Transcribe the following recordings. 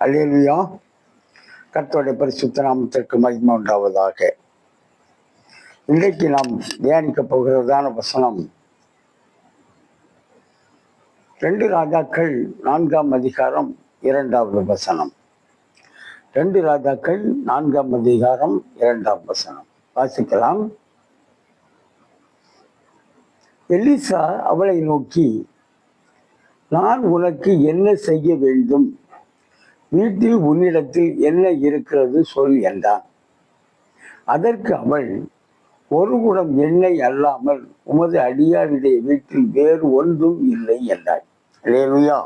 அல்லேலூயா. கர்த்தருடைய பரிசுத்த நாமத்திற்கு மகிமை உண்டாவதாக. இன்றைக்கு நாம் தியானிக்க போகிறதான வசனம் 2 ராஜாக்கள் 4ஆம் அதிகாரம் 2வது வசனம். 2 ராஜாக்கள் 4ஆம் அதிகாரம் 2ஆம் வசனம் வாசிக்கலாம். எலிசா அவளை நோக்கி, நான் உனக்கு என்ன செய்ய வேண்டும்? வீட்டில் உன்னிடத்தில் என்ன இருக்கிறது சொல் என்றான். அதற்கு அவள், ஒரு குடம் எண்ணெய் அல்லாமல் உமது அடியாருடைய வீட்டில் வேறு ஒன்றும் இல்லை என்றாள். அல்லேலூயா.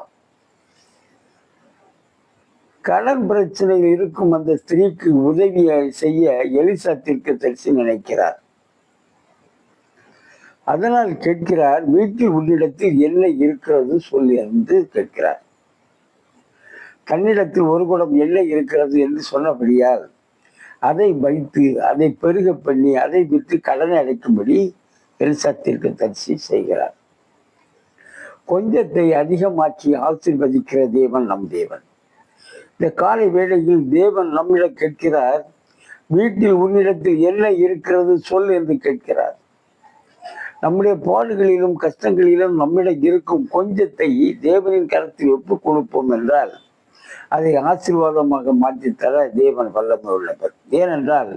கடன் பிரச்சனையில் இருக்கும் அந்த ஸ்திரீக்கு உதவியை செய்ய எலிசா தீர்க்கதரிசி நினைக்கிறார். அதனால் கேட்கிறார், வீட்டில் உன்னிடத்தில் என்ன இருக்கிறது சொல் என்று கேட்கிறார். தன்னிடத்தில் ஒரு குடம் எண்ணெய் இருக்கிறது என்று சொன்னபடியால் அதை வைத்து அதை பெருக பண்ணி அதை விற்று கடனை அடைக்கும்படி எலிசா தீர்க்கதரிசி செய்கிறார். கொஞ்சத்தை அதிகமாக்கி ஆசீர்வதிக்கிற தேவன் நம் தேவன். இந்த காலை வேளையில் தேவன் நம்மிடம் கேட்கிறார், வீட்டில் உன்னிடத்தில் என்ன இருக்கிறது சொல் என்று கேட்கிறார். நம்முடைய பாடுகளிலும் கஷ்டங்களிலும் நம்மிடம் இருக்கும் கொஞ்சத்தை தேவனின் கரத்தில் ஒப்புக் கொடுப்போம் என்றால் அதை ஆசீர்வாதமாக மாற்றித்தர தேவன் வல்லமை உள்ளவர். ஏனென்றால்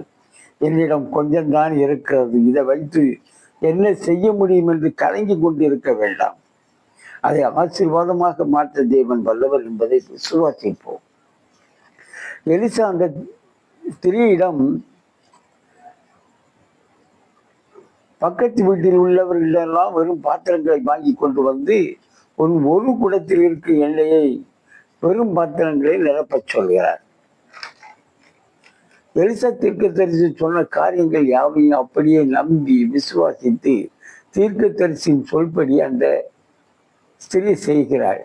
என்னிடம் கொஞ்சம்தான் இருக்கிறது, இதை வைத்து என்ன செய்ய முடியும் என்று கலங்கி கொண்டிருக்க வேண்டாம். அதை ஆசீர்வாதமாக மாற்ற தேவன் வல்லவர் என்பதை விசுவாசிப்போம். எலிசா அந்த ஸ்திரீயிடம், பக்கத்து வீட்டில் உள்ளவர்களெல்லாம் வெறும் பாத்திரங்களை வாங்கி கொண்டு வந்து ஒரு குடத்தில் இருக்கும் எண்ணெயை வெறும் பாத்திரங்களை நிரப்பச் சொல்கிறார். எலிசா தீர்க்கதரிசி சொன்ன காரியங்கள் யாவையும் அப்படியே நம்பி விசுவாசித்து தீர்க்கதரிசியின் சொல்படி அந்த ஸ்திரீ செய்கிறாள்.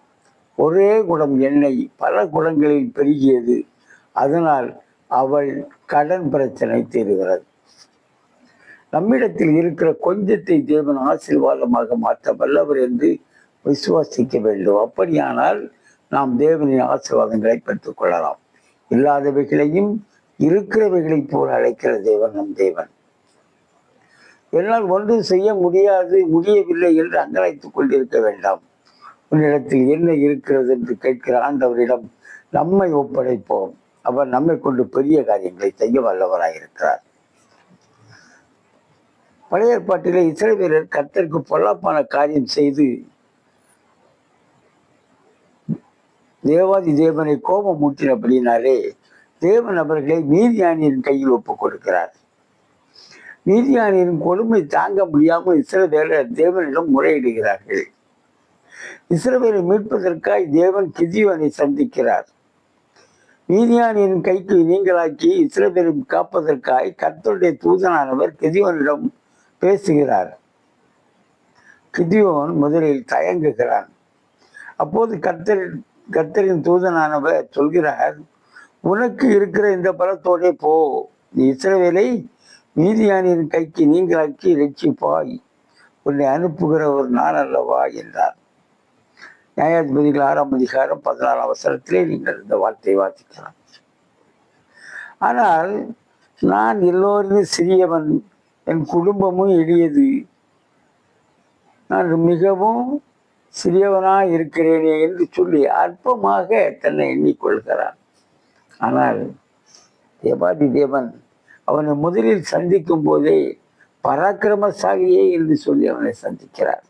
ஒரே குடம் எண்ணெய் பல குடங்களில் பெருகியது. அதனால் அவள் கடன் பிரச்சனை தீருகிறது. நம்மிடத்தில் இருக்கிற கொஞ்சத்தை தேவன் ஆசீர்வாதமாக மாற்ற வல்லவர் என்று விசுவாசிக்க வேண்டும். அப்படியானால் நாம் தேவனின் ஆசீர்வாதங்களை பெற்றுக் கொள்ளலாம். இல்லாதவைகளையும் இருக்கிறவைகளை போல் அழைக்கிற தேவன் நம் தேவன். என்னால் ஒன்றும் செய்ய முடியவில்லை என்று அங்கலாய்த்துக் கொண்டிருக்க வேண்டாம். உன்னிடத்தில் என்ன இருக்கிறது என்று கேட்கிற ஆண்டவரிடம் நம்மை ஒப்படைப்போம். அவர் நம்மை கொண்டு பெரிய காரியங்களை செய்ய வல்லவராயிருக்கிறார். பழைய ஏற்பாட்டிலே இஸ்ரவேலர் கர்த்தருக்கு பொல்லாப்பான காரியம் செய்து தேவாதி தேவனை கோபம் ஊற்றினபடினாலே தேவன் அவர்களை மீதியானியின் கையில் ஒப்புக் கொடுக்கிறார். மீதியானியின் கொடுமை தாங்க முடியாமல் இஸ்ரவேலர் தேவனிடம் முறையிடுகிறார்கள். இஸ்ரவேலை மீட்பதற்காய் தேவன் கிதியோனை சந்திக்கிறார். மீதியானியின் கைக்கு நீங்களாக்கி இஸ்ரவேலை காப்பதற்காய் கர்த்தருடைய தூதனானவர் கிதியோனிடம் பேசுகிறார். கிதியோன் முதலில் தயங்குகிறான். அப்போது கர்த்தரின் தூதனானவர் சொல்கிறார், உனக்கு இருக்கிற இந்த பலத்தோடே போ, நீ இஸ்ரவேலை மீதியானின் கைக்கு நீங்களாக்கி ரட்சிப்பாய், உன்னை அனுப்புகிறவர் நான் அல்லவா என்றார். நியாயாதிபதிகள் 6ஆம் அதிகாரம் 14ஆம் வசனத்திலே நீங்கள் இந்த வார்த்தையை வாசிக்கலாம். ஆனால் நான் எல்லோரும் சிறியவன், என் குடும்பமும் எளியது, நான் மிகவும் சிறியவனாய் இருக்கிறேனே என்று சொல்லி அற்பமாக தன்னை எண்ணிக்கொள்கிறான். ஆனால் தேவாதி தேவன் அவனை முதலில் சந்திக்கும் போதே பராக்கிரமசாலியே என்று சொல்லி அவனை சந்திக்கிறார்.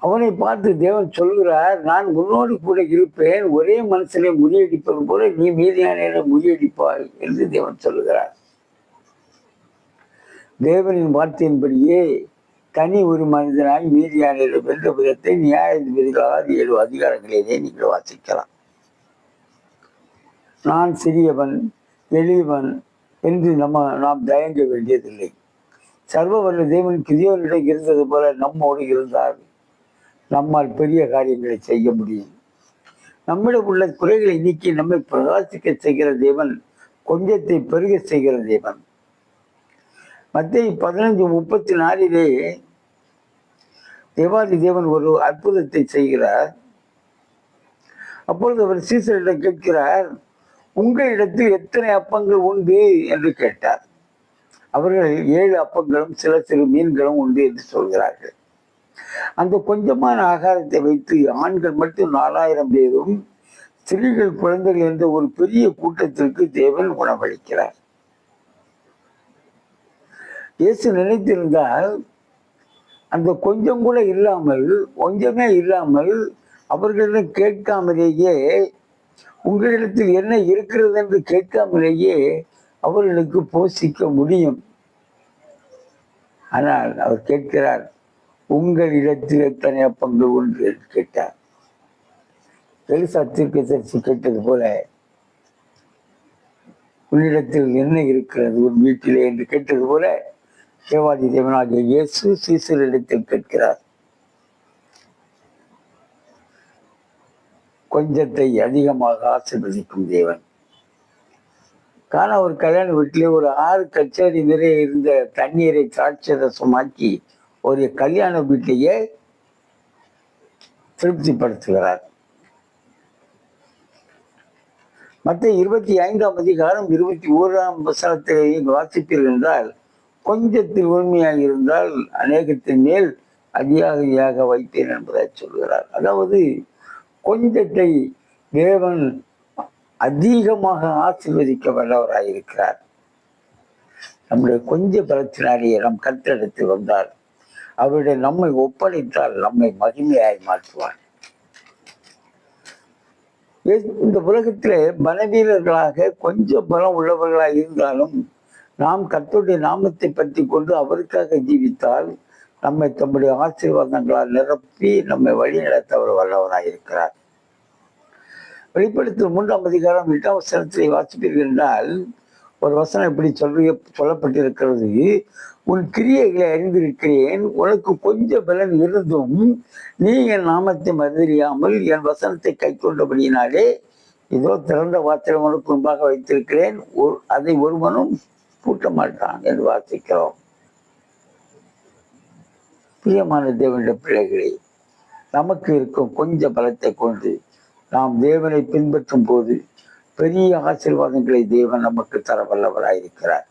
அவனை பார்த்து தேவன் சொல்கிறார், நான் உன்னோடு கூட இருப்பேன், ஒரே மனுஷனை முறியடிப்பது போல நீ மீதியான முறியடிப்பாய் என்று தேவன் சொல்லுகிறார். தேவனின் வார்த்தையின்படியே தனி ஒரு மனிதனாய் மீதியான வென்ற விதத்தை நியாயாதிபதிகள் 6-7 அதிகாரங்களிலே நீங்கள் வாசிக்கலாம். நான் சிறியவன் எளியவன் என்று நாம் தயங்க வேண்டியதில்லை. சர்வவல்ல தேவன் கிதியோனிடம் இருந்தது போல நம்மோடு இருந்தால் நம்மால் பெரிய காரியங்களை செய்ய முடியும். நம்மிடம் உள்ள குறைகளை நீக்கி நம்மை பிரகாசிக்க செய்கிற தேவன், கொஞ்சத்தை பெருக செய்கிற தேவன். மத்தேயு 15:34 தேவாதி தேவன் ஒரு அற்புதத்தை செய்கிறார். அப்பொழுது அவர் சீசரிடம் கேட்கிறார், உங்களிடத்தில் எத்தனை அப்பங்கள் உண்டு என்று கேட்டார். அவர்கள் 7 அப்பங்களும் சில சிறு மீன்களும் உண்டு என்று சொல்கிறார்கள். அந்த கொஞ்சமான ஆகாரத்தை வைத்து ஆண்கள் மட்டும் 4000 பேரும் ஸ்திரீகள் குழந்தைகள் என்ற ஒரு பெரிய கூட்டத்திற்கு தேவன் உணவளிக்கிறார். இயேசு நினைத்திருந்தால் அந்த கொஞ்சம் கூட இல்லாமல், கொஞ்சமே இல்லாமல், அவர்களிடம் கேட்காமலேயே, உங்களிடத்தில் என்ன இருக்கிறது என்று கேட்காமலேயே அவர்களுக்கு போஷிக்க முடியும். ஆனால் அவர் கேட்கிறார், உங்களிடத்தில் எத்தனை அப்பங்கள் உண்டு என்று கேட்டார். எலிசா தீர்க்கதரிசி கேட்டது போல, உன்னிடத்தில் என்ன இருக்கிறது உன் வீட்டிலே என்று கேட்டது போல, தேவாதி தேவனாகிய இயேசு சீசரிடத்தில் கேட்கிறார். கொஞ்சத்தை அதிகமாக ஆசீர்வதிக்கும் தேவன். காண ஒரு கல்யாண வீட்டிலே ஒரு 6 கச்சேரி நிறைய இருந்த தண்ணீரை திராட்சரசமாக்கி ஒரு கல்யாண வீட்டையே திருப்திப்படுத்துகிறார். மற்ற 25ஆம் அதிகாரம் 21ஆம் வசனத்திலேயே வாசிப்பீர்கள் என்றால், கொஞ்சத்தில் உண்மையாக இருந்தால் அநேகத்தின் மேல் அதிகாரியாக வைப்பேன் என்பதை சொல்கிறார். அதாவது கொஞ்சத்தை தேவன் அதிகமாக ஆசீர்வதிக்க வல்லவராயிருக்கிறார். நம்முடைய கொஞ்ச பலத்தினாலேயே நம் கர்த்தரிடத்தில் வந்தால், அவருடைய நம்மை ஒப்படைத்தால் நம்மை மகிமையாய் மாற்றுவார். இந்த உலகத்திலே பலவீரர்களாக கொஞ்சம் பலம் உள்ளவர்களாக இருந்தாலும் நாம் கர்த்தருடைய நாமத்தை பற்றி கொண்டு அவருக்காக ஜீவித்தால் நம்மை தம்முடைய ஆசீர்வாதங்களால் நிரப்பி நம்மை வழி நடத்த அவர் வல்லவராயிருக்கிறார். வெளிப்படுத்தல் 3ஆம் அதிகாரம் 8ஆம் வசனத்திலே வாசிப்பீர்கள் என்றால், ஒரு வசனம் இப்படி சொல்லப்பட்டிருக்கிறது, உன் கிரியைகளை அறிந்திருக்கிறேன், உனக்கு கொஞ்சம் பலன் இருந்தும் நீ என் நாமத்தை மறுதறியாமல் என் வசனத்தை கை கொண்டபடியினாலே இதோ திறந்த வாத்திரம் உனக்கு முன்பாக வைத்திருக்கிறேன், அதை ஒருவனும் பூட்ட மாட்டான் என்று வாசிக்கிறோம். பிரியமான தேவனுடைய பிள்ளைகளே, நமக்கு இருக்கும் கொஞ்ச பலத்தை கொண்டு நாம் தேவனை பின்பற்றும் போது பெரிய ஆசீர்வாதங்களை தேவன் நமக்கு தர வல்லவராயிருக்கிறார்.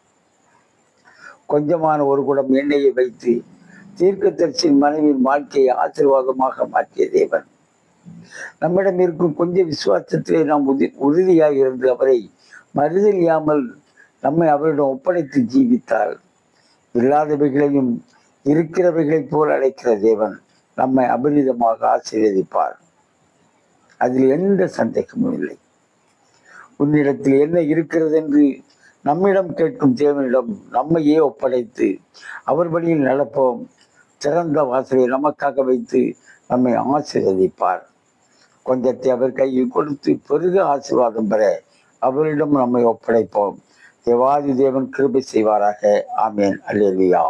கொஞ்சமான ஒரு குடம் எண்ணெயை வைத்து தீர்க்கதரிசியின் மனைவியின் வாழ்க்கையை ஆசீர்வாதமாக மாற்றிய தேவன், நம்மிடம் இருக்கும் கொஞ்சம் விசுவாசத்திலே நாம் உறுதியாக இருந்து அவரை மறுதலியாமல் நம்மை அவரிடம் ஒப்படைத்து ஜீவித்தால் இல்லாதவைகளையும் இருக்கிறவைகளைப் போல் அழைக்கிற தேவன் நம்மை அபரிதமாக ஆசீர்வதிப்பார். அதில் எந்த சந்தேகமும் இல்லை. உன்னிடத்தில் என்ன இருக்கிறது என்று நம்மிடம் கேட்கும் தேவனிடம் நம்மையே ஒப்படைத்து அவர் வழியில் நடப்போம். திறந்த வாசலை நமக்காக வைத்து நம்மை ஆசீர்வதிப்பார். கொஞ்சத்தை அவர் கையில் கொடுத்து பெருக ஆசீர்வாதம் பெற அவரிடம் நம்மை ஒப்படைப்போம். தேவாதி தேவன் கிருபை செய்வாராக. ஆமேன். அல்லேலூயா.